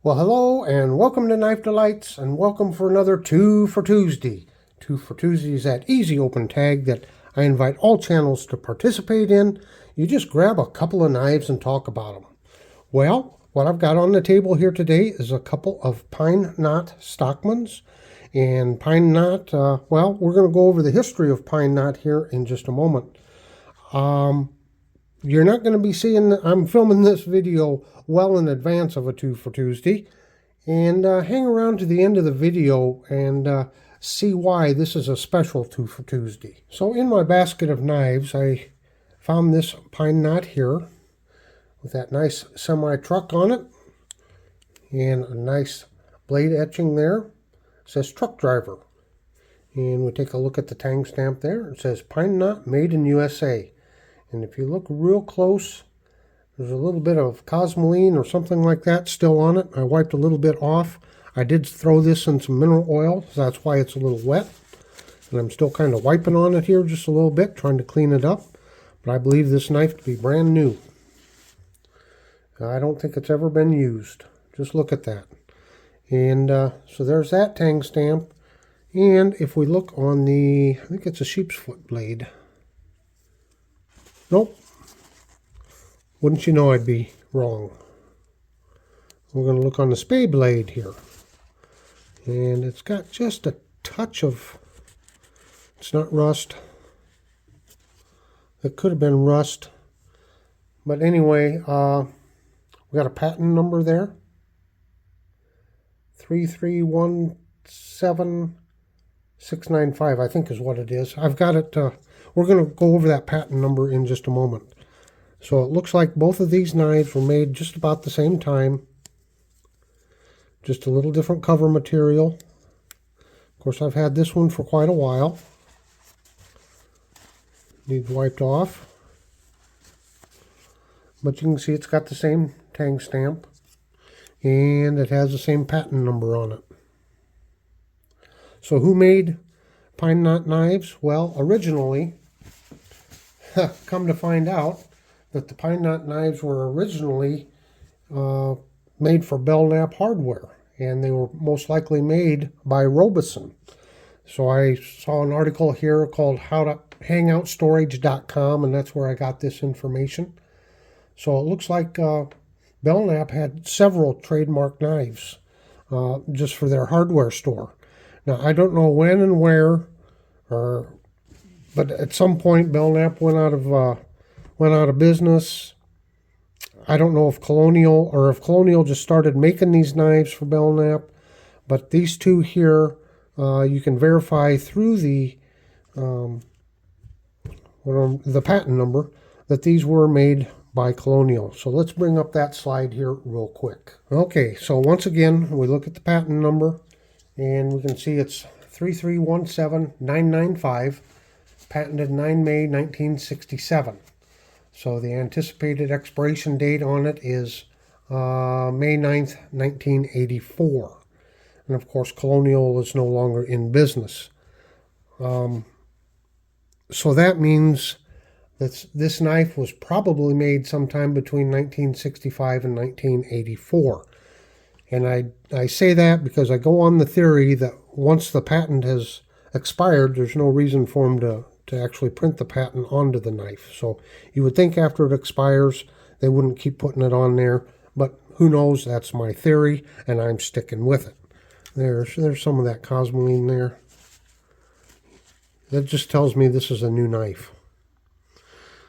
Well, hello and welcome to Knife Delights, and welcome for another Two for Tuesday. Two for Tuesday is that easy open tag that I invite all channels to participate in. You just grab a couple of knives and talk about them. Well, what I've got on the table here today is a couple of Pine Knot Stockmans. And Pine Knot, well, we're going to go over the history of Pine Knot here in just a moment. You're not going to be seeing, I'm filming this video well in advance of a Two for Tuesday. And hang around to the end of the video and see why this is a special Two for Tuesday. So in my basket of knives, I found this Pine Knot here with that nice semi-truck on it. And a nice blade etching there. It says truck driver. And we take a look at the tang stamp there. It says Pine Knot made in USA. And if you look real close, there's a little bit of cosmoline or something like that still on it. I wiped a little bit off. I did throw this in some mineral oil, so that's why it's a little wet. And I'm still kind of wiping on it here just a little bit, trying to clean it up. But I believe this knife to be brand new. I don't think it's ever been used. Just look at that. And so there's that tang stamp. And if we look on the, I think it's a sheep's foot blade. Nope. Wouldn't you know I'd be wrong. We're going to look on the spade blade here. And it's got just a touch of, it's not rust. It could have been rust. But anyway, we got a patent number there. 3317695, I think is what it is. I've got it, we're going to go over that patent number in just a moment. So it looks like both of these knives were made just about the same time. Just a little different cover material. Of course, I've had this one for quite a while. Needs wiped off. But you can see it's got the same tang stamp. And it has the same patent number on it. So who made Pine Knot knives? Well, originally, come to find out, that the Pine Knot knives were originally made for Belknap hardware, and they were most likely made by Robeson. So I saw an article here called howtohangoutStorage.com, and that's where I got this information. So it looks like Belknap had several trademark knives just for their hardware store. Now I don't know when and where, but at some point Belknap went out of business. I don't know if Colonial just started making these knives for Belknap, but these two here, you can verify through the patent number that these were made by Colonial. So let's bring up that slide here real quick. Okay, so once again, we look at the patent number, and we can see it's 3317995, patented 9 May 1967. So the anticipated expiration date on it is May 9th, 1984. And of course, Colonial is no longer in business. So that means that this knife was probably made sometime between 1965 and 1984. And I say that because I go on the theory that once the patent has expired, there's no reason for them to actually print the patent onto the knife. So you would think after it expires, they wouldn't keep putting it on there, but who knows? That's my theory, and I'm sticking with it. There's some of that cosmoline there. That just tells me this is a new knife.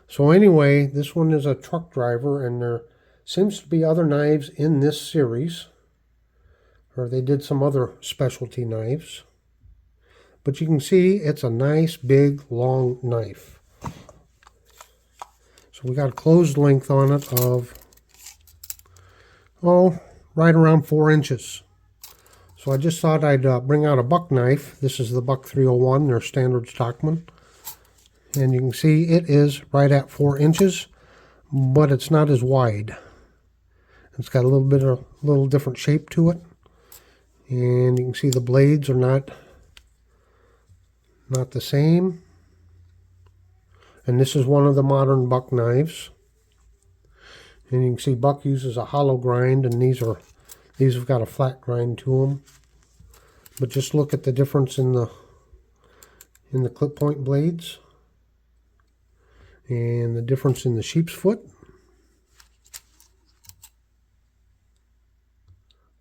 So anyway, this one is a truck driver, and there seems to be other knives in this series, or they did some other specialty knives. But you can see it's a nice, big, long knife. So we got a closed length on it of, right around 4 inches. So I just thought I'd bring out a buck knife. This is the Buck 301, their standard Stockman. And you can see it is right at 4 inches, but it's not as wide. It's got a little different shape to it. And you can see the blades are not the same. And this is one of the modern buck knives. And you can see buck uses a hollow grind, and these are These have got a flat grind to them. But just look at the difference in the clip point blades and the difference in the sheep's foot.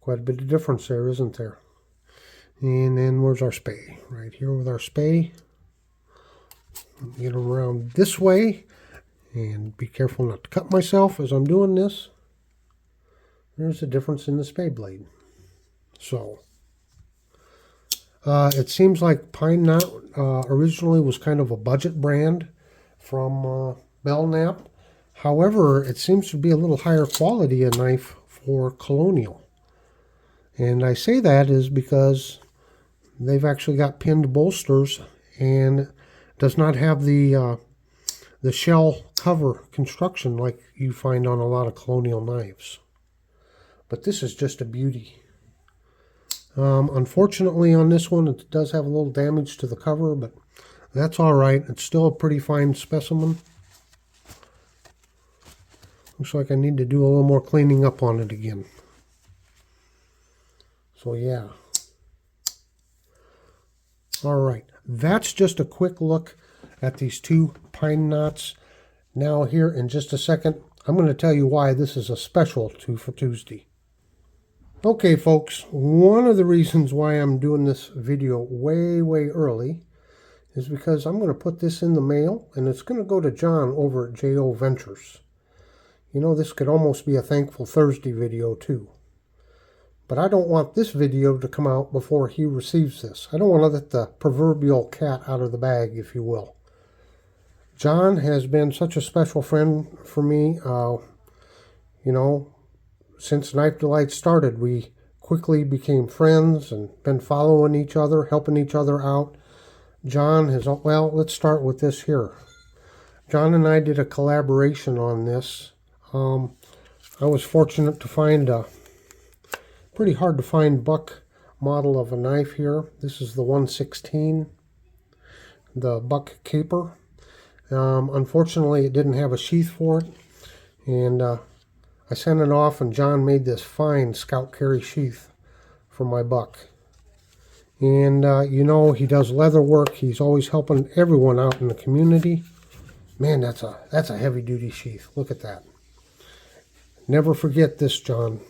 Quite a bit of difference there, isn't there? And then where's our spay? Right here with our spay. Get them around this way and be careful not to cut myself as I'm doing this. There's a difference in the spay blade. So it seems like Pine Knot originally was kind of a budget brand from Belknap. However, it seems to be a little higher quality a knife for Colonial. And I say that is because they've actually got pinned bolsters and does not have the shell cover construction like you find on a lot of Colonial knives. But this is just a beauty. Unfortunately on this one it does have a little damage to the cover, but that's alright. It's still a pretty fine specimen. Looks like I need to do a little more cleaning up on it again. So yeah. Alright, that's just a quick look at these two Pine Knots. Now here in just a second, I'm going to tell you why this is a special 2 for Tuesday. Okay folks, one of the reasons why I'm doing this video way early is because I'm going to put this in the mail and it's going to go to John over at JO Ventures. You know, this could almost be a Thankful Thursday video too. But I don't want this video to come out before he receives this. I don't want to let the proverbial cat out of the bag, if you will. John has been such a special friend for me. You know, since Knife Delight started, we quickly became friends and been following each other, helping each other out. John has, well, let's start with this here. John and I did a collaboration on this. I was fortunate to find a pretty hard to find buck model of a knife here. This is the 116, the buck caper. Unfortunately, it didn't have a sheath for it, and I sent it off, and John made this fine scout carry sheath for my buck. And you know, he does leather work. He's always helping everyone out in the community. Man, that's a heavy duty sheath. Look at that. Never forget this, John.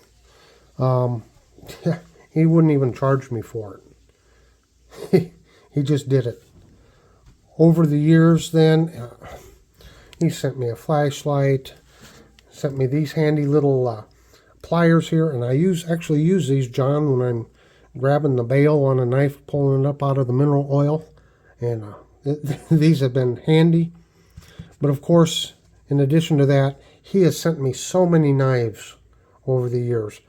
He wouldn't even charge me for it. He just did it. Over the years then, he sent me a flashlight, sent me these handy little pliers here, and I actually use these, John, when I'm grabbing the bail on a knife, pulling it up out of the mineral oil, and these have been handy. But of course, in addition to that, he has sent me so many knives over the years.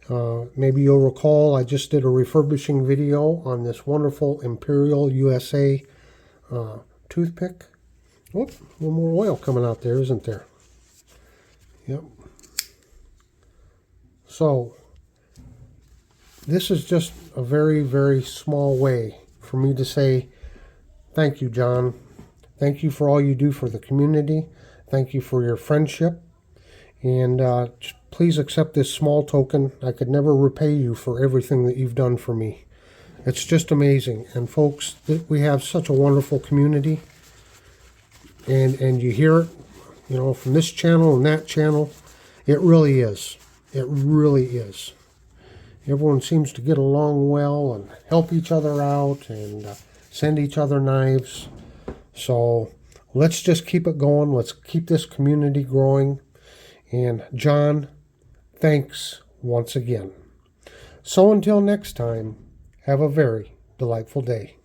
Maybe you'll recall I just did a refurbishing video on this wonderful Imperial USA toothpick. Whoop, a little more oil coming out there, isn't there? Yep. So, this is just a very small way for me to say thank you, John. Thank you for all you do for the community. Thank you for your friendship. And please accept this small token. I could never repay you for everything that you've done for me. It's just amazing. And folks, we have such a wonderful community. And you hear it, you know, from this channel and that channel. It really is. It really is. Everyone seems to get along well and help each other out and send each other knives. So let's just keep it going. Let's keep this community growing. And John, thanks once again. So until next time, have a very delightful day.